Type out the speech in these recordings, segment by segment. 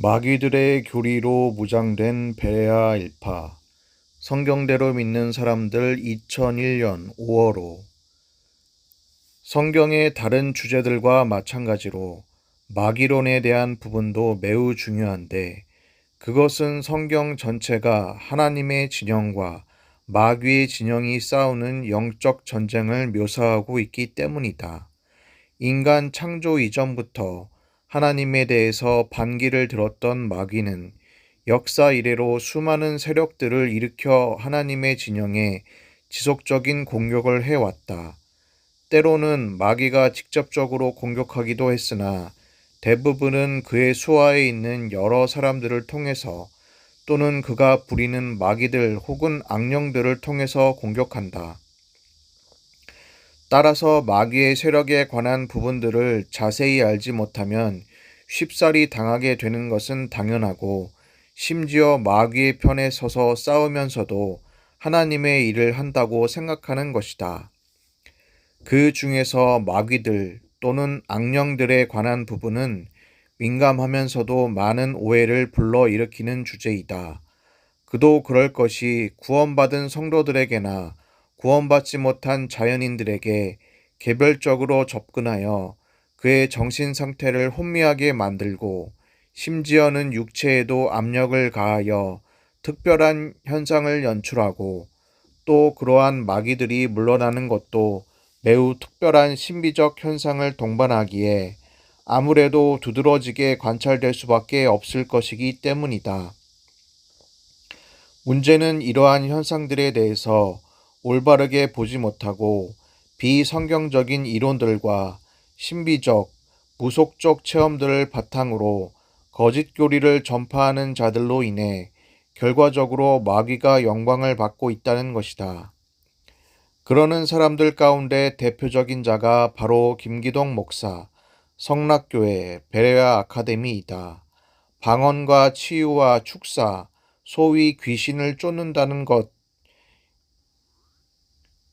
마귀들의 교리로 무장된 베레아 일파. 성경대로 믿는 사람들 2001년 5월호. 성경의 다른 주제들과 마찬가지로 마귀론에 대한 부분도 매우 중요한데, 그것은 성경 전체가 하나님의 진영과 마귀의 진영이 싸우는 영적 전쟁을 묘사하고 있기 때문이다. 인간 창조 이전부터 하나님에 대해서 반기를 들었던 마귀는 역사 이래로 수많은 세력들을 일으켜 하나님의 진영에 지속적인 공격을 해왔다. 때로는 마귀가 직접적으로 공격하기도 했으나 대부분은 그의 수하에 있는 여러 사람들을 통해서, 또는 그가 부리는 마귀들 혹은 악령들을 통해서 공격한다. 따라서 마귀의 세력에 관한 부분들을 자세히 알지 못하면 쉽사리 당하게 되는 것은 당연하고, 심지어 마귀의 편에 서서 싸우면서도 하나님의 일을 한다고 생각하는 것이다. 그 중에서 마귀들 또는 악령들에 관한 부분은 민감하면서도 많은 오해를 불러일으키는 주제이다. 그도 그럴 것이 구원받은 성도들에게나 구원받지 못한 자연인들에게 개별적으로 접근하여 그의 정신 상태를 혼미하게 만들고, 심지어는 육체에도 압력을 가하여 특별한 현상을 연출하고, 또 그러한 마귀들이 물러나는 것도 매우 특별한 신비적 현상을 동반하기에 아무래도 두드러지게 관찰될 수밖에 없을 것이기 때문이다. 문제는 이러한 현상들에 대해서 올바르게 보지 못하고 비성경적인 이론들과 신비적, 무속적 체험들을 바탕으로 거짓 교리를 전파하는 자들로 인해 결과적으로 마귀가 영광을 받고 있다는 것이다. 그러는 사람들 가운데 대표적인 자가 바로 김기동 목사, 성락교회 베레아 아카데미이다. 방언과 치유와 축사, 소위 귀신을 쫓는다는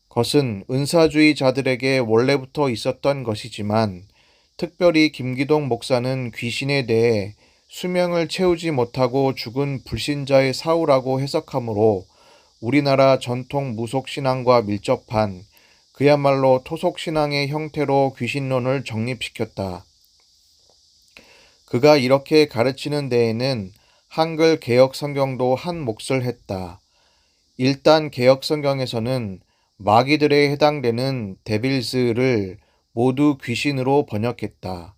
것은 은사주의자들에게 원래부터 있었던 것이지만, 특별히 김기동 목사는 귀신에 대해 수명을 채우지 못하고 죽은 불신자의 사후라고 해석하므로 우리나라 전통 무속신앙과 밀접한 그야말로 토속신앙의 형태로 귀신론을 정립시켰다. 그가 이렇게 가르치는 데에는 한글 개역 성경도 한 몫을 했다. 일단 개역 성경에서는 마귀들에 해당되는 데빌스를 모두 귀신으로 번역했다.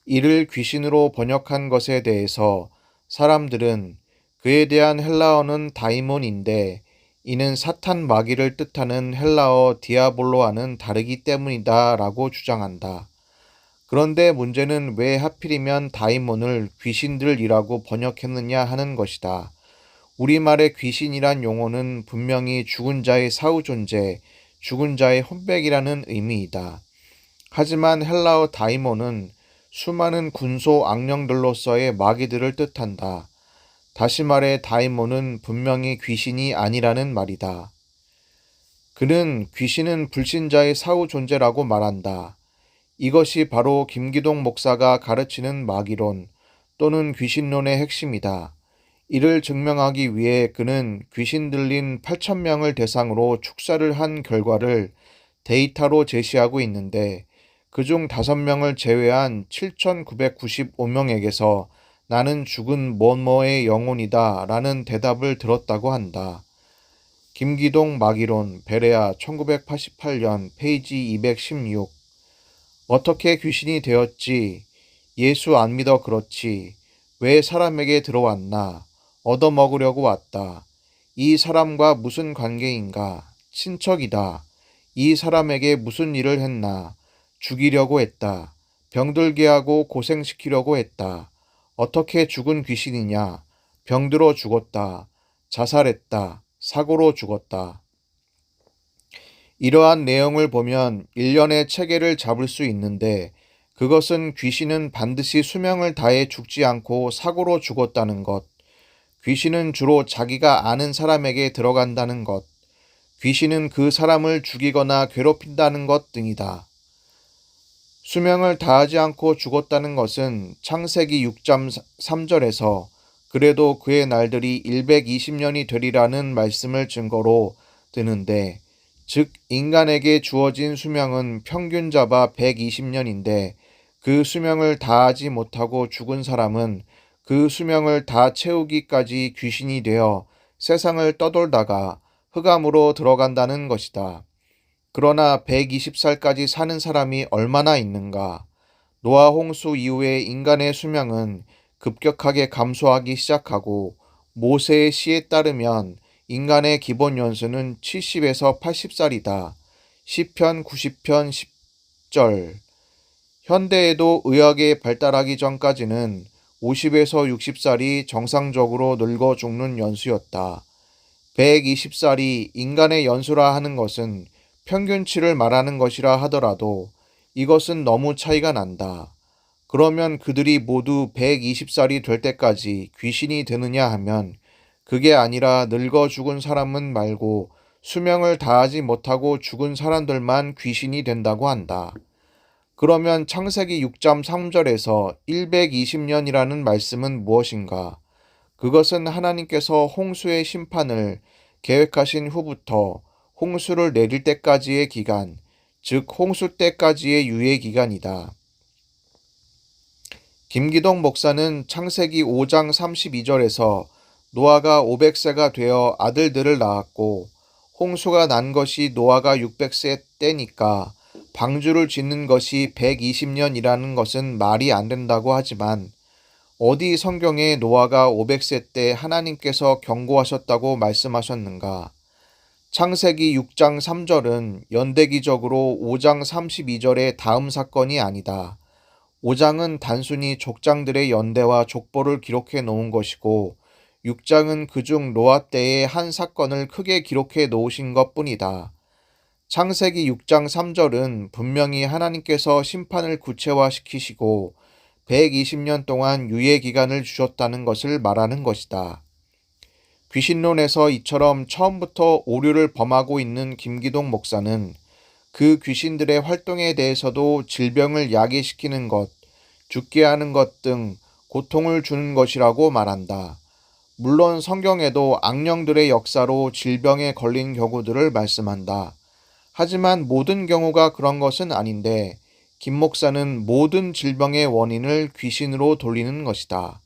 이를 귀신으로 번역한 것에 대해서 사람들은 그에 대한 헬라어는 다이몬인데, 이는 사탄 마귀를 뜻하는 헬라어 디아볼로와는 다르기 때문이다 라고 주장한다. 그런데 문제는 왜 하필이면 다이몬을 귀신들이라고 번역했느냐 하는 것이다. 우리말의 귀신이란 용어는 분명히 죽은 자의 사후 존재, 죽은 자의 혼백이라는 의미이다. 하지만 헬라어 다이몬은 수많은 군소 악령들로서의 마귀들을 뜻한다. 다시 말해 다이몬은 분명히 귀신이 아니라는 말이다. 그는 귀신은 불신자의 사후 존재라고 말한다. 이것이 바로 김기동 목사가 가르치는 마귀론 또는 귀신론의 핵심이다. 이를 증명하기 위해 그는 귀신 들린 8,000명을 대상으로 축사를 한 결과를 데이터로 제시하고 있는데, 그중 5명을 제외한 7,995명에게서 나는 죽은 뭐뭐의 영혼이다 라는 대답을 들었다고 한다. 김기동 마귀론 베레아 1988년 페이지 216. 어떻게 귀신이 되었지? 예수 안 믿어 그렇지. 왜 사람에게 들어왔나? 얻어먹으려고 왔다. 이 사람과 무슨 관계인가? 친척이다. 이 사람에게 무슨 일을 했나? 죽이려고 했다. 병들게 하고 고생시키려고 했다. 어떻게 죽은 귀신이냐? 병들어 죽었다. 자살했다. 사고로 죽었다. 이러한 내용을 보면 일련의 체계를 잡을 수 있는데, 그것은 귀신은 반드시 수명을 다해 죽지 않고 사고로 죽었다는 것, 귀신은 주로 자기가 아는 사람에게 들어간다는 것, 귀신은 그 사람을 죽이거나 괴롭힌다는 것 등이다. 수명을 다하지 않고 죽었다는 것은 창세기 6장 3절에서 그래도 그의 날들이 120년이 되리라는 말씀을 증거로 드는데, 즉 인간에게 주어진 수명은 평균 잡아 120년인데 그 수명을 다하지 못하고 죽은 사람은 그 수명을 다 채우기까지 귀신이 되어 세상을 떠돌다가 흑암으로 들어간다는 것이다. 그러나 120살까지 사는 사람이 얼마나 있는가? 노아 홍수 이후에 인간의 수명은 급격하게 감소하기 시작하고 모세의 시에 따르면 인간의 기본 연수는 70에서 80살이다. 시편 90편 10절. 현대에도 의학이 발달하기 전까지는 50에서 60살이 정상적으로 늙어 죽는 연수였다. 120살이 인간의 연수라 하는 것은 평균치를 말하는 것이라 하더라도 이것은 너무 차이가 난다. 그러면 그들이 모두 120살이 될 때까지 귀신이 되느냐 하면 그게 아니라 늙어 죽은 사람은 말고 수명을 다하지 못하고 죽은 사람들만 귀신이 된다고 한다. 그러면 창세기 6장 3절에서 120년이라는 말씀은 무엇인가? 그것은 하나님께서 홍수의 심판을 계획하신 후부터 홍수를 내릴 때까지의 기간, 즉 홍수 때까지의 유예 기간이다. 김기동 목사는 창세기 5장 32절에서 노아가 500세가 되어 아들들을 낳았고 홍수가 난 것이 노아가 600세 때니까 방주를 짓는 것이 120년이라는 것은 말이 안 된다고 하지만 어디 성경에 노아가 500세 때 하나님께서 경고하셨다고 말씀하셨는가? 창세기 6장 3절은 연대기적으로 5장 32절의 다음 사건이 아니다. 5장은 단순히 족장들의 연대와 족보를 기록해 놓은 것이고 6장은 그중 노아 때의 한 사건을 크게 기록해 놓으신 것뿐이다. 창세기 6장 3절은 분명히 하나님께서 심판을 구체화시키시고 120년 동안 유예 기간을 주셨다는 것을 말하는 것이다. 귀신론에서 이처럼 처음부터 오류를 범하고 있는 김기동 목사는 그 귀신들의 활동에 대해서도 질병을 야기시키는 것, 죽게 하는 것 등 고통을 주는 것이라고 말한다. 물론 성경에도 악령들의 역사로 질병에 걸린 경우들을 말씀한다. 하지만 모든 경우가 그런 것은 아닌데 김 목사는 모든 질병의 원인을 귀신으로 돌리는 것이다.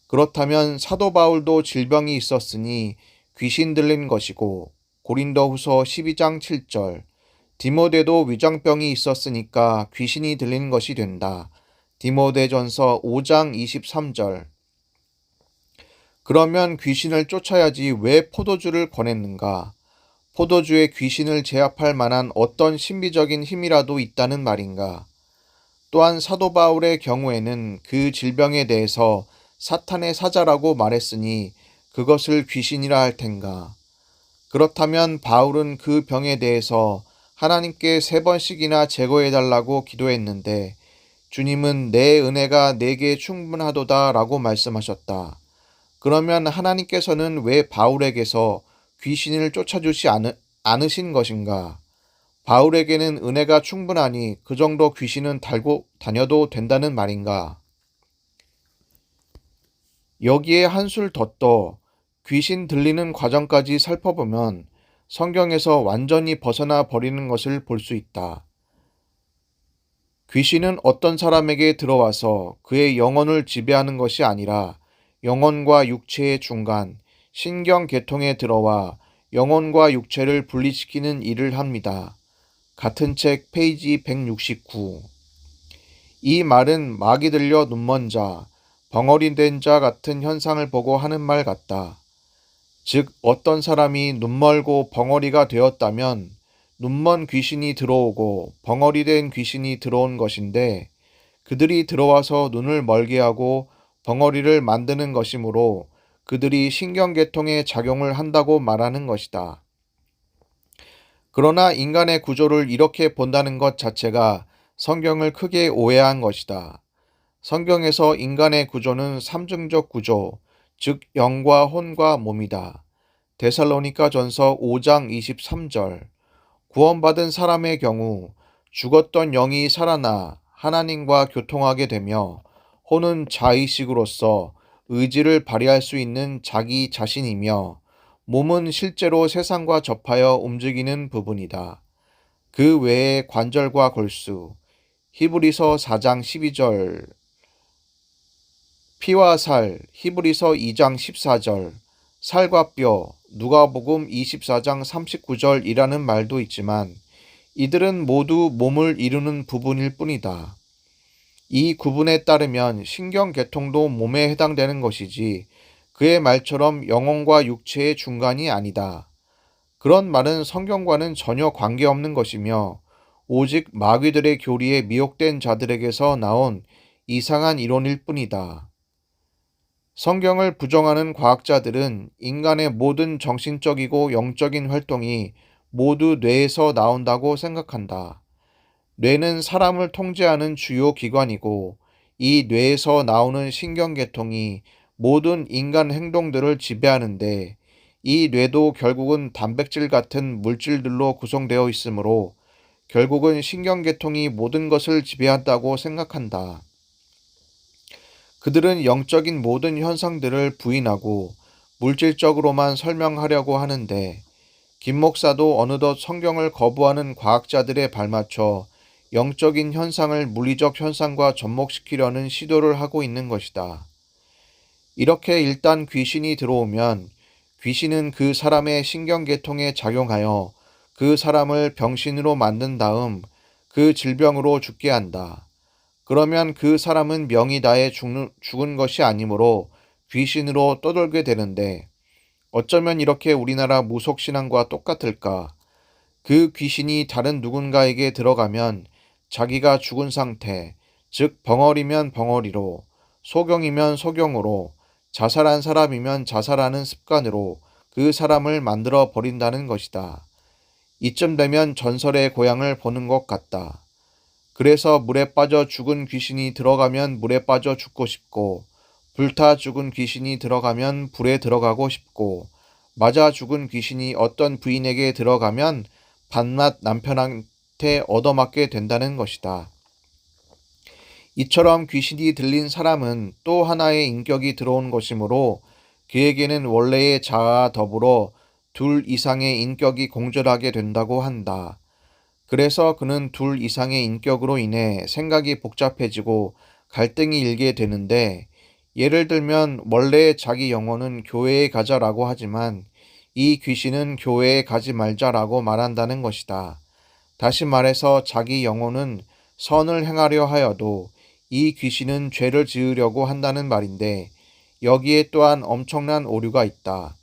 그렇다면 사도 바울도 질병이 있었으니 귀신 들린 것이고 고린도후서 12장 7절, 디모데도 위장병이 있었으니까 귀신이 들린 것이 된다. 디모데전서 5장 23절. 그러면 귀신을 쫓아야지 왜 포도주를 권했는가? 포도주에 귀신을 제압할 만한 어떤 신비적인 힘이라도 있다는 말인가? 또한 사도 바울의 경우에는 그 질병에 대해서 사탄의 사자라고 말했으니 그것을 귀신이라 할 텐가? 그렇다면 바울은 그 병에 대해서 하나님께 3번씩이나 제거해달라고 기도했는데 주님은 내 은혜가 내게 충분하도다 라고 말씀하셨다. 그러면 하나님께서는 왜 바울에게서 귀신을 쫓아주지 않으신 것인가? 바울에게는 은혜가 충분하니 그 정도 귀신은 달고 다녀도 된다는 말인가? 여기에 한술 더 떠 귀신 들리는 과정까지 살펴보면 성경에서 완전히 벗어나 버리는 것을 볼 수 있다. 귀신은 어떤 사람에게 들어와서 그의 영혼을 지배하는 것이 아니라 영혼과 육체의 중간, 신경계통에 들어와 영혼과 육체를 분리시키는 일을 합니다. 같은 책 페이지 169. 이 말은 막이 들려 눈먼 자, 벙어리 된 자 같은 현상을 보고 하는 말 같다. 즉 어떤 사람이 눈멀고 벙어리가 되었다면 눈먼 귀신이 들어오고 벙어리 된 귀신이 들어온 것인데 그들이 들어와서 눈을 멀게 하고 벙어리를 만드는 것이므로 그들이 신경계통에 작용을 한다고 말하는 것이다. 그러나 인간의 구조를 이렇게 본다는 것 자체가 성경을 크게 오해한 것이다. 성경에서 인간의 구조는 삼중적 구조, 즉 영과 혼과 몸이다. 데살로니가전서 5장 23절. 구원받은 사람의 경우 죽었던 영이 살아나 하나님과 교통하게 되며 혼은 자의식으로서 의지를 발휘할 수 있는 자기 자신이며 몸은 실제로 세상과 접하여 움직이는 부분이다. 그 외에 관절과 골수, 히브리서 4장 12절, 피와 살, 히브리서 2장 14절, 살과 뼈, 누가복음 24장 39절이라는 말도 있지만 이들은 모두 몸을 이루는 부분일 뿐이다. 이 구분에 따르면 신경계통도 몸에 해당되는 것이지 그의 말처럼 영혼과 육체의 중간이 아니다. 그런 말은 성경과는 전혀 관계없는 것이며 오직 마귀들의 교리에 미혹된 자들에게서 나온 이상한 이론일 뿐이다. 성경을 부정하는 과학자들은 인간의 모든 정신적이고 영적인 활동이 모두 뇌에서 나온다고 생각한다. 뇌는 사람을 통제하는 주요 기관이고 이 뇌에서 나오는 신경계통이 모든 인간 행동들을 지배하는데 이 뇌도 결국은 단백질 같은 물질들로 구성되어 있으므로 결국은 신경계통이 모든 것을 지배한다고 생각한다. 그들은 영적인 모든 현상들을 부인하고 물질적으로만 설명하려고 하는데 김 목사도 어느덧 성경을 거부하는 과학자들에 발맞춰 영적인 현상을 물리적 현상과 접목시키려는 시도를 하고 있는 것이다. 이렇게 일단 귀신이 들어오면 귀신은 그 사람의 신경계통에 작용하여 그 사람을 병신으로 만든 다음 그 질병으로 죽게 한다. 그러면 그 사람은 명이 다해 죽은 것이 아니므로 귀신으로 떠돌게 되는데 어쩌면 이렇게 우리나라 무속신앙과 똑같을까? 그 귀신이 다른 누군가에게 들어가면 자기가 죽은 상태, 즉 벙어리면 벙어리로, 소경이면 소경으로, 자살한 사람이면 자살하는 습관으로 그 사람을 만들어 버린다는 것이다. 이쯤 되면 전설의 고향을 보는 것 같다. 그래서 물에 빠져 죽은 귀신이 들어가면 물에 빠져 죽고 싶고, 불타 죽은 귀신이 들어가면 불에 들어가고 싶고, 맞아 죽은 귀신이 어떤 부인에게 들어가면 반맛 남편한테 얻어맞게 된다는 것이다. 이처럼 귀신이 들린 사람은 또 하나의 인격이 들어온 것이므로 그에게는 원래의 자아와 더불어 둘 이상의 인격이 공존하게 된다고 한다. 그래서 그는 둘 이상의 인격으로 인해 생각이 복잡해지고 갈등이 일게 되는데 예를 들면 원래의 자기 영혼은 교회에 가자라고 하지만 이 귀신은 교회에 가지 말자라고 말한다는 것이다. 다시 말해서 자기 영혼은 선을 행하려 하여도 이 귀신은 죄를 지으려고 한다는 말인데 여기에 또한 엄청난 오류가 있다.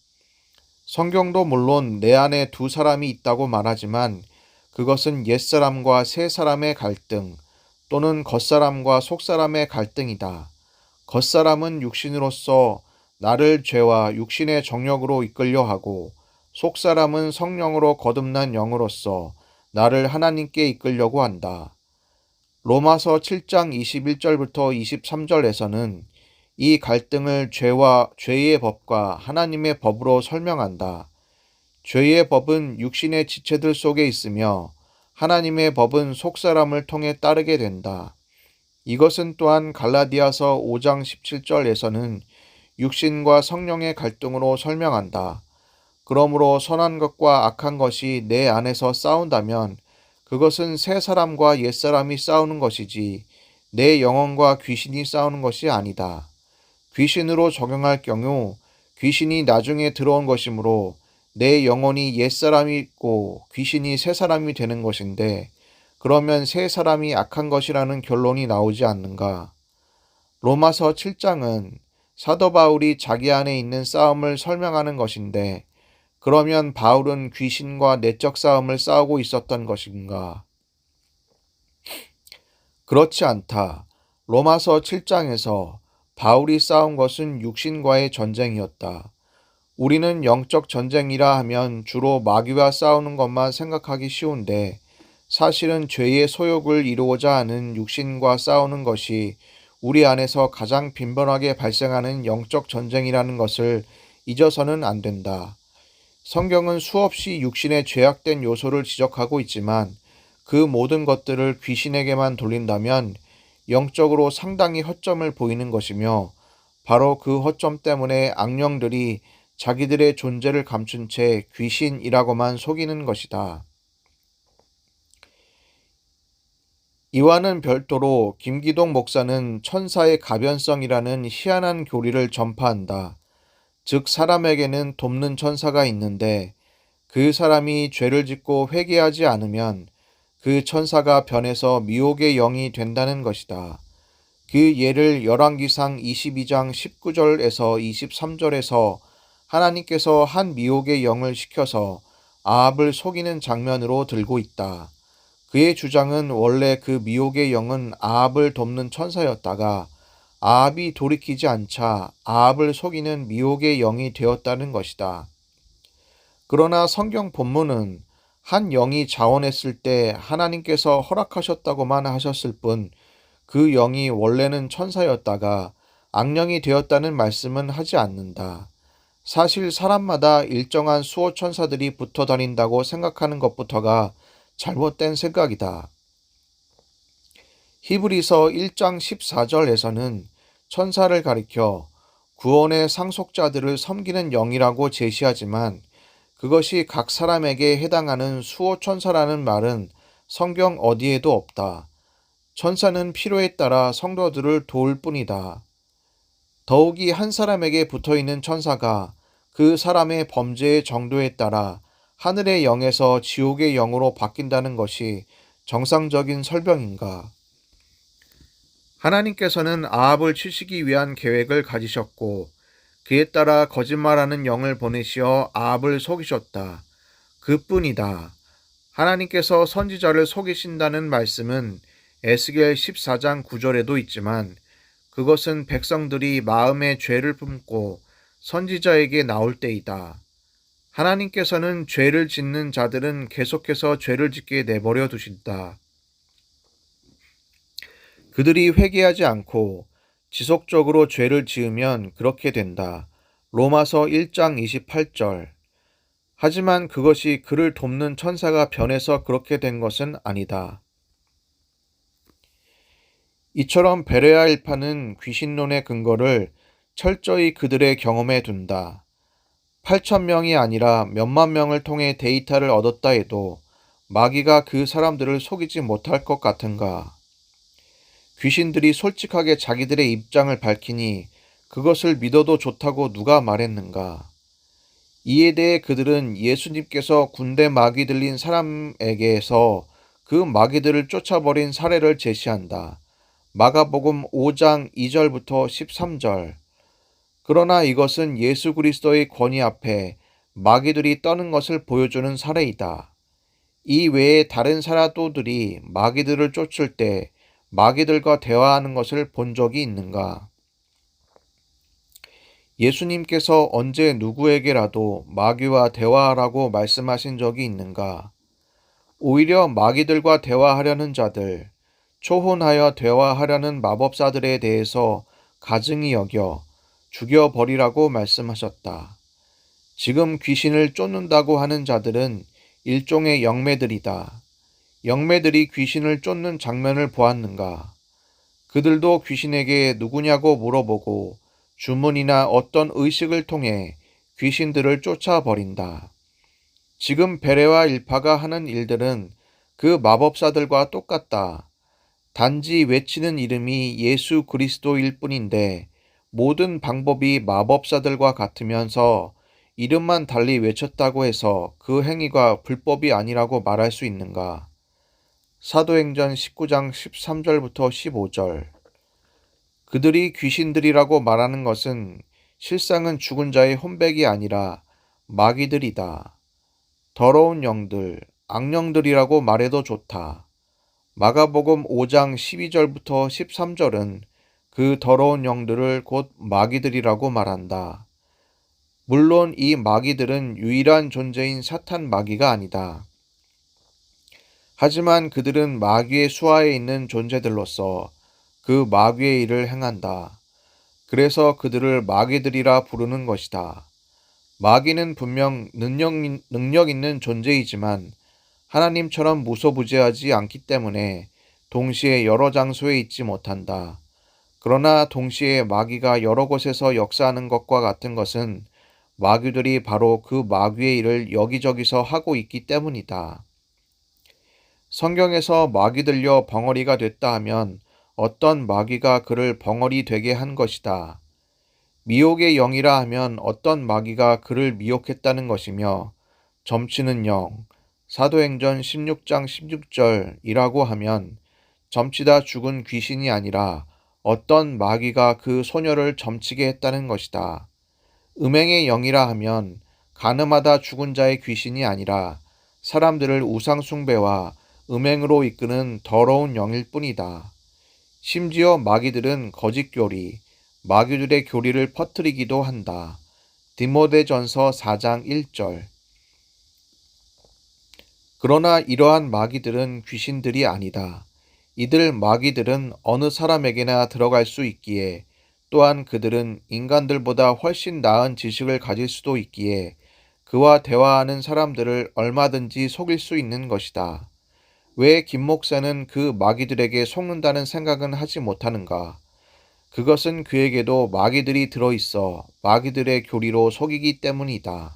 성경도 물론 내 안에 두 사람이 있다고 말하지만 그것은 옛사람과 새사람의 갈등 또는 겉사람과 속사람의 갈등이다. 겉사람은 육신으로서 나를 죄와 육신의 정욕으로 이끌려 하고 속사람은 성령으로 거듭난 영으로서 나를 하나님께 이끌려고 한다. 로마서 7장 21절부터 23절에서는 이 갈등을 죄와 죄의 법과 하나님의 법으로 설명한다. 죄의 법은 육신의 지체들 속에 있으며 하나님의 법은 속사람을 통해 따르게 된다. 이것은 또한 갈라디아서 5장 17절에서는 육신과 성령의 갈등으로 설명한다. 그러므로 선한 것과 악한 것이 내 안에서 싸운다면 그것은 새 사람과 옛 사람이 싸우는 것이지 내 영혼과 귀신이 싸우는 것이 아니다. 귀신으로 적용할 경우 귀신이 나중에 들어온 것이므로 내 영혼이 옛 사람이 있고 귀신이 새 사람이 되는 것인데 그러면 새 사람이 악한 것이라는 결론이 나오지 않는가? 로마서 7장은 사도 바울이 자기 안에 있는 싸움을 설명하는 것인데 그러면 바울은 귀신과 내적 싸움을 싸우고 있었던 것인가? 그렇지 않다. 로마서 7장에서 바울이 싸운 것은 육신과의 전쟁이었다. 우리는 영적 전쟁이라 하면 주로 마귀와 싸우는 것만 생각하기 쉬운데 사실은 죄의 소욕을 이루고자 하는 육신과 싸우는 것이 우리 안에서 가장 빈번하게 발생하는 영적 전쟁이라는 것을 잊어서는 안 된다. 성경은 수없이 육신의 죄악된 요소를 지적하고 있지만 그 모든 것들을 귀신에게만 돌린다면 영적으로 상당히 허점을 보이는 것이며 바로 그 허점 때문에 악령들이 자기들의 존재를 감춘 채 귀신이라고만 속이는 것이다. 이와는 별도로 김기동 목사는 천사의 가변성이라는 희한한 교리를 전파한다. 즉 사람에게는 돕는 천사가 있는데 그 사람이 죄를 짓고 회개하지 않으면 그 천사가 변해서 미혹의 영이 된다는 것이다. 그 예를 열왕기상 22장 19절에서 23절에서 하나님께서 한 미혹의 영을 시켜서 아합을 속이는 장면으로 들고 있다. 그의 주장은 원래 그 미혹의 영은 아합을 돕는 천사였다가 아합이 돌이키지 않자 아합을 속이는 미혹의 영이 되었다는 것이다. 그러나 성경 본문은 한 영이 자원했을 때 하나님께서 허락하셨다고만 하셨을 뿐 그 영이 원래는 천사였다가 악령이 되었다는 말씀은 하지 않는다. 사실 사람마다 일정한 수호 천사들이 붙어 다닌다고 생각하는 것부터가 잘못된 생각이다. 히브리서 1장 14절에서는 천사를 가리켜 구원의 상속자들을 섬기는 영이라고 제시하지만 그것이 각 사람에게 해당하는 수호 천사라는 말은 성경 어디에도 없다. 천사는 필요에 따라 성도들을 도울 뿐이다. 더욱이 한 사람에게 붙어 있는 천사가 그 사람의 범죄의 정도에 따라 하늘의 영에서 지옥의 영으로 바뀐다는 것이 정상적인 설명인가? 하나님께서는 아합을 치시기 위한 계획을 가지셨고 그에 따라 거짓말하는 영을 보내시어 아합을 속이셨다. 그뿐이다. 하나님께서 선지자를 속이신다는 말씀은 에스겔 14장 9절에도 있지만 그것은 백성들이 마음에 죄를 품고 선지자에게 나올 때이다. 하나님께서는 죄를 짓는 자들은 계속해서 죄를 짓게 내버려 두신다. 그들이 회개하지 않고 지속적으로 죄를 지으면 그렇게 된다. 로마서 1장 28절. 하지만 그것이 그를 돕는 천사가 변해서 그렇게 된 것은 아니다. 이처럼 베레아 일파는 귀신론의 근거를 철저히 그들의 경험에 둔다. 8,000명이 아니라 몇만 명을 통해 데이터를 얻었다 해도 마귀가 그 사람들을 속이지 못할 것 같은가. 귀신들이 솔직하게 자기들의 입장을 밝히니 그것을 믿어도 좋다고 누가 말했는가. 이에 대해 그들은 예수님께서 군대 마귀 들린 사람에게서 그 마귀들을 쫓아버린 사례를 제시한다. 마가복음 5장 2절부터 13절. 그러나 이것은 예수 그리스도의 권위 앞에 마귀들이 떠는 것을 보여주는 사례이다. 이 외에 다른 사도들이 마귀들을 쫓을 때 마귀들과 대화하는 것을 본 적이 있는가? 예수님께서 언제 누구에게라도 마귀와 대화하라고 말씀하신 적이 있는가? 오히려 마귀들과 대화하려는 자들, 초혼하여 대화하려는 마법사들에 대해서 가증히 여겨 죽여버리라고 말씀하셨다. 지금 귀신을 쫓는다고 하는 자들은 일종의 영매들이다. 영매들이 귀신을 쫓는 장면을 보았는가? 그들도 귀신에게 누구냐고 물어보고 주문이나 어떤 의식을 통해 귀신들을 쫓아버린다. 지금 베레와 일파가 하는 일들은 그 마법사들과 똑같다. 단지 외치는 이름이 예수 그리스도일 뿐인데 모든 방법이 마법사들과 같으면서 이름만 달리 외쳤다고 해서 그 행위가 불법이 아니라고 말할 수 있는가? 사도행전 19장 13절부터 15절. 그들이 귀신들이라고 말하는 것은 실상은 죽은 자의 혼백이 아니라 마귀들이다. 더러운 영들, 악령들이라고 말해도 좋다. 마가복음 5장 12절부터 13절은 그 더러운 영들을 곧 마귀들이라고 말한다. 물론 이 마귀들은 유일한 존재인 사탄 마귀가 아니다. 하지만 그들은 마귀의 수하에 있는 존재들로서 그 마귀의 일을 행한다. 그래서 그들을 마귀들이라 부르는 것이다. 마귀는 분명 능력 있는 존재이지만 하나님처럼 무소부재하지 않기 때문에 동시에 여러 장소에 있지 못한다. 그러나 동시에 마귀가 여러 곳에서 역사하는 것과 같은 것은 마귀들이 바로 그 마귀의 일을 여기저기서 하고 있기 때문이다. 성경에서 마귀 들려 벙어리가 됐다 하면 어떤 마귀가 그를 벙어리 되게 한 것이다. 미혹의 영이라 하면 어떤 마귀가 그를 미혹했다는 것이며, 점치는 영, 사도행전 16장 16절이라고 하면 점치다 죽은 귀신이 아니라 어떤 마귀가 그 소녀를 점치게 했다는 것이다. 음행의 영이라 하면 간음하다 죽은 자의 귀신이 아니라 사람들을 우상숭배와 음행으로 이끄는 더러운 영일 뿐이다. 심지어 마귀들은 거짓 교리, 마귀들의 교리를 퍼뜨리기도 한다. 디모데전서 4장 1절. 그러나 이러한 마귀들은 귀신들이 아니다. 이들 마귀들은 어느 사람에게나 들어갈 수 있기에, 또한 그들은 인간들보다 훨씬 나은 지식을 가질 수도 있기에 그와 대화하는 사람들을 얼마든지 속일 수 있는 것이다. 왜 김 목사는 그 마귀들에게 속는다는 생각은 하지 못하는가? 그것은 그에게도 마귀들이 들어있어 마귀들의 교리로 속이기 때문이다.